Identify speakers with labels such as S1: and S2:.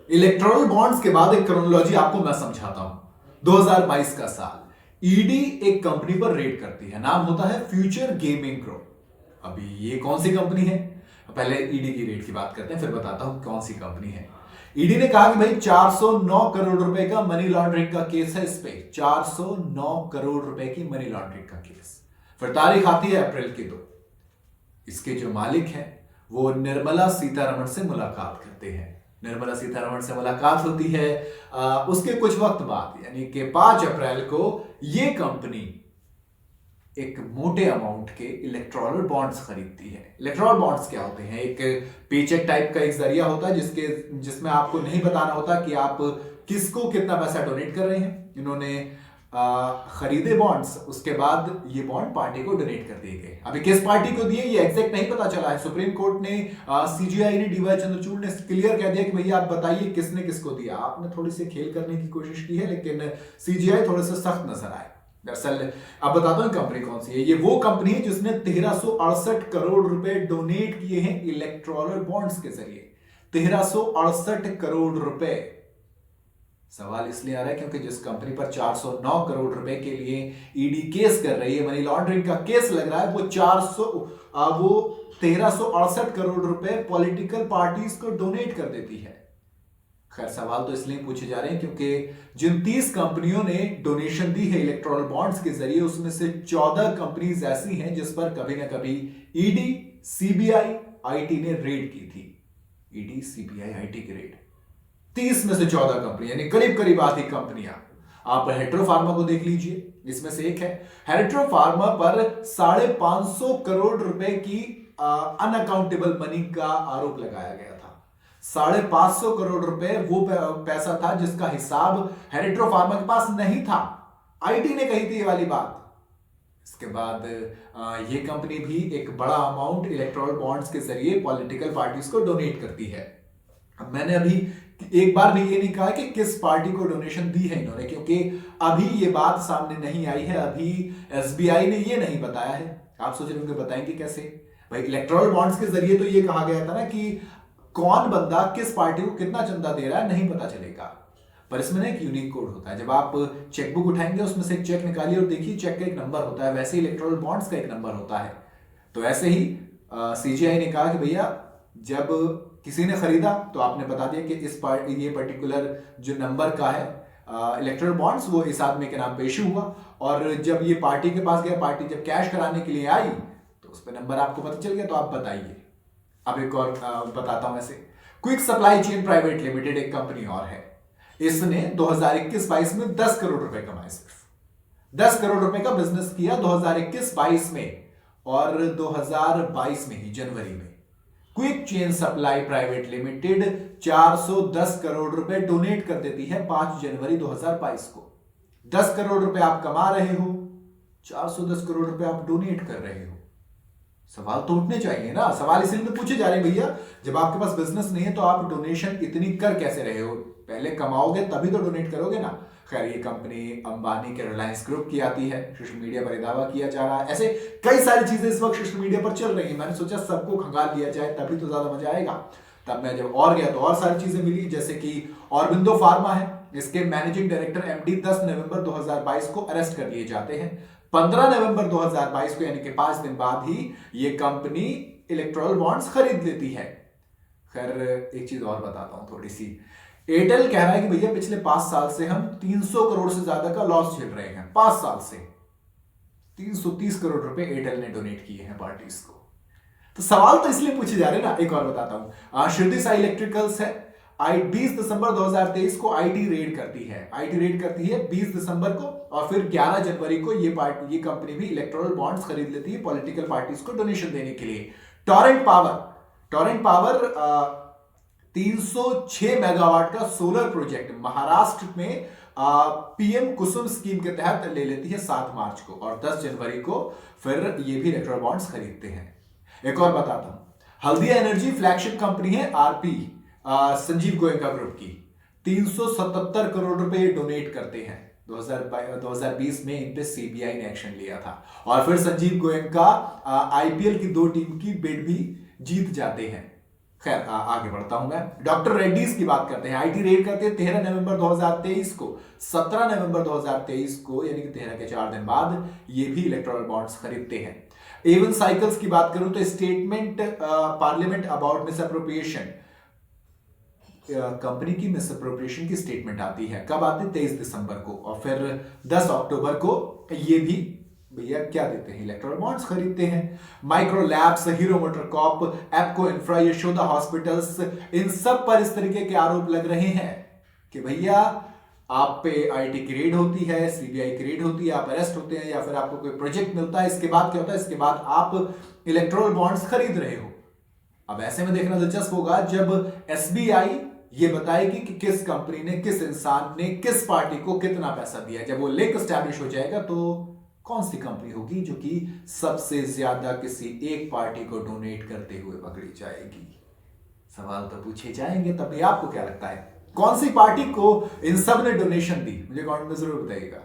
S1: Electoral bonds के बाद एक क्रोनोलॉजी आपको मैं समझाता हूं। 2022 का साल, ईडी एक कंपनी पर रेड करती है, नाम होता है फ्यूचर गेमिंग ग्रुप। अभी ये कौन सी कंपनी है? पहले ईडी की रेड की बात करते हैं, फिर बताता हूं कौन सी कंपनी है। ईडी ने कहा कि भाई 409 करोड़ रुपए का मनी लॉन्ड्रिंग का केस है इस पे, 409 करोड़ रुपए की मनी लॉन्ड्रिंग का केस। फिर तारीख आती है अप्रैल की 2। इसके जो मालिक हैं वो निर्मला सीतारमण से मुलाकात करते हैं। निर्मला सीतारमण से मुलाकात होती है। उसके कुछ वक्त बाद यानी कि 5 अप्रैल को ये कंपनी एक मोटे अमाउंट के इलेक्टोरल बॉन्ड्स खरीदती है। इलेक्टोरल बॉन्ड्स क्या होते हैं? एक पेचेक टाइप का एक जरिया होता है जिसमें आपको नहीं बताना होता कि आप किसको कितना पैसा डोनेट कर रहे हैं। इन्होंने खरीदे बॉन्ड्स, उसके बाद ये बॉन्ड पार्टी को डोनेट कर दिए गए। अभी किस पार्टी को दिए ये एग्जैक्ट नहीं पता चला है। सुप्रीम कोर्ट ने, सीजीआई ने, डीवाई चंद्रचूड़ ने क्लियर कह दिया कि भैया आप बताइए किसने किसको दिया। आपने थोड़ी सी खेल करने की कोशिश की है, लेकिन सीजीआई थोड़े से सख्त नजर आए। दरअसल अब बताता हूं कंपनी कौन सी है। ये वो कंपनी है जिसने 1368 करोड़ रुपए डोनेट किए हैं इलेक्टोरल बॉन्ड्स के जरिए। 1368 करोड़ रुपए। सवाल इसलिए आ रहा है क्योंकि जिस कंपनी पर 409 करोड़ रुपए के लिए ईडी केस कर रही है, मनी लॉन्ड्रिंग का केस लग रहा है, वो 1368 करोड़ रुपए पॉलिटिकल पार्टीज को डोनेट कर देती है। खैर, सवाल तो इसलिए पूछे जा रहे हैं क्योंकि जिन 30 कंपनियों ने डोनेशन दी है इलेक्टोरल बॉन्ड्स के जरिए, उसमें से 14 कंपनीज ऐसी हैं जिस पर कभी ना कभी ईडी, सीबीआई, आईटी ने रेड की थी। ईडी, सीबीआई, आईटी की रेड। 30 में से 14 कंपनी यानी करीब करीब आधी कंपनियां। आप हेट्रो फार्मा को देख लीजिए, इसमें से एक है। हेट्रो फार्मा पर 550 करोड़ रुपए की अनअकाउंटेबल मनी का आरोप लगाया गया था। 550 करोड़ रुपए वो पैसा था जिसका हिसाब हेरिट्रो फार्मा के पास नहीं था। आईटी ने कही थी ये वाली बात। इसके बाद ये कंपनी भी एक बड़ा अमाउंट इलेक्टोरल बॉन्ड्स के जरिए पॉलिटिकल पार्टीज को डोनेट करती है। अब मैंने अभी एक बार भी ये नहीं कहा कि किस पार्टी को डोनेशन दी है इन्होंने, क्योंकि अभी ये बात सामने नहीं आई है। अभी एसबीआई ने ये नहीं बताया है। आप सोच रहे होंगे बताएंगे कैसे? भाई इलेक्टोरल बॉन्ड्स के जरिए तो ये कहा गया था ना कि कौन बंदा किस पार्टी को कितना चंदा दे रहा है नहीं पता चलेगा। पर इसमें ना एक यूनिक कोड होता है। जब आप चेकबुक उठाएंगे उसमें से एक चेक निकालिए और देखिए चेक का एक नंबर होता है, वैसे ही इलेक्टोरल बॉन्ड्स का एक नंबर होता है। तो ऐसे ही सीजीआई ने कहा कि भैया जब किसी ने खरीदा तो आपने बता दिया कि ये पर्टिकुलर जो नंबर का है इलेक्टोरल बॉन्ड्स वो इस आदमी के नाम पे इशू हुआ। और जब ये पार्टी के पास गया, पार्टी जब कैश कराने के लिए आई तो उस पर नंबर आपको पता चल गया। तो आप बताइए। अब एक और बताता हूं ऐसे। Quick supply chain private limited एक कंपनी और है। इसने 2021-22 में 10 करोड़ रुपए कमाए। सिर्फ 10 करोड़ रुपए का बिजनेस किया 2021-22 में। और 2022 में ही जनवरी में quick chain supply private limited 410 crore रुपए डोनेट कर देती है 5 जनवरी 2022 को। 10 करोड़ रुपए आप कमा रहे हो, 410 करोड़ रुपए आप डोनेट कर रहे हो। सवाल तो उठने चाहिए ना। सवाल इसलिए तो पूछे जा रहे हैं भैया, जब आपके पास बिजनेस नहीं है तो आप डोनेशन इतनी कर कैसे रहे हो? पहले कमाओगे तभी तो डोनेट करोगे ना। खैर, ये कंपनी अंबानी के रिलायंस ग्रुप की आती है। सोशल मीडिया पर दावा किया जा रहा है। ऐसे कई सारी चीजें इस वक्त सोशल मीडिया पर चल रही हैं। मैंने सोचा सबको खंगाल लिया जाए तभी तो ज्यादा मजा आएगा। तब मैं जब और गया तो और सारी चीजें मिली, जैसे कि ऑरबिंदो फार्मा है, इसके मैनेजिंग डायरेक्टर एमडी 10 नवंबर 2022 को अरेस्ट कर लिए जाते हैं। 15 नवंबर 2022 को यानी कि 5 दिन बाद ही ये कंपनी इलेक्टोरल बॉन्ड्स खरीद लेती है। खैर, एक चीज और बताता हूं थोड़ी सी। एयरटेल कह रहा है कि भैया पिछले 5 साल से हम 300 करोड़ से ज्यादा का लॉस झेल रहे हैं। 5 साल से 330 करोड़ रुपए एयरटेल ने डोनेट किए हैं पार्टीज को। तो सवाल तो इसलिए पूछे जा रहे हैं ना। एक और बताता हूं। शिरडी साई इलेक्ट्रिकल्स है। 20 दिसंबर 2023 को आईटी रेड करती है। आईटी रेड करती है 20 दिसंबर को, और फिर 11 जनवरी को ये कंपनी भी इलेक्टोरल बॉन्ड्स खरीद लेती है पॉलिटिकल पार्टीज को डोनेशन देने के लिए। टॉरेंट पावर 306 मेगावाट का सोलर प्रोजेक्ट महाराष्ट्र में पीएम कुसुम स्कीम के तहत ले लेती है 7 मार्च को, और 10 जनवरी को फिर ये भी इलेक्टोरल बॉन्ड्स खरीदते हैं। एक और बताता हूं। हल्दिया एनर्जी फ्लैगशिप कंपनी है आरपी, संजीव गोयनका ग्रुप की। 377 करोड़ रुपए डोनेट करते हैं। 2020 में इन पे सीबीआई ने एक्शन लिया था। और फिर संजीव गोयनका आईपीएल की 2 टीम की बिड भी जीत जाते हैं। खैर आगे बढ़ता हूं मैं। डॉक्टर रेड्डीज की बात करते हैं। आईटी रेड करते हैं 13 नवंबर 2023 को। 17 नवंबर 2023 को यानी कि 13 के 4 दिन बाद ये भी इलेक्टोरल बॉन्ड्स खरीदते हैं। एवन साइकिल्स की बात करूं तो statement parliament about miss appropriation, company की मिस अप्रोप्रिएशन की स्टेटमेंट आती है। कब आती है? 23 दिसंबर को। और फिर 10 अक्टूबर को ये भी भैया क्या देते हैं? इलेक्ट्रॉल बॉन्ड्स खरीदते हैं। Micro Labs, Hero MotoCorp, Apco Infra, Yashoda Hospitals, इन सब पर इस तरीके के आरोप लग रहे हैं कि भैया आप पे आईटी की रेड होती है, सीबीआई की रेड होती है, आप अरेस्ट होते हैं या फिर आपको कोई प्रोजेक्ट मिलता है। इसके बाद क्या होता है? इसके बाद आप इलेक्ट्रॉल बॉन्ड्स खरीद रहे हो। अब ऐसे में देखना दिलचस्प होगा जब एसबीआई ये बताएगी कि किस कंपनी ने, किस इंसान ने, किस पार्टी को कितना पैसा दिया। जब वो लिंक एस्टैब्लिश हो जाएगा तो कौन सी कंपनी होगी जो कि सबसे ज्यादा किसी एक पार्टी को डोनेट करते हुए पकड़ी जाएगी? सवाल तो पूछे जाएंगे। तब भी आपको क्या लगता है, कौन सी पार्टी को इन सब ने डोनेशन दी? मुझे कमेंट में जरूर बताइएगा।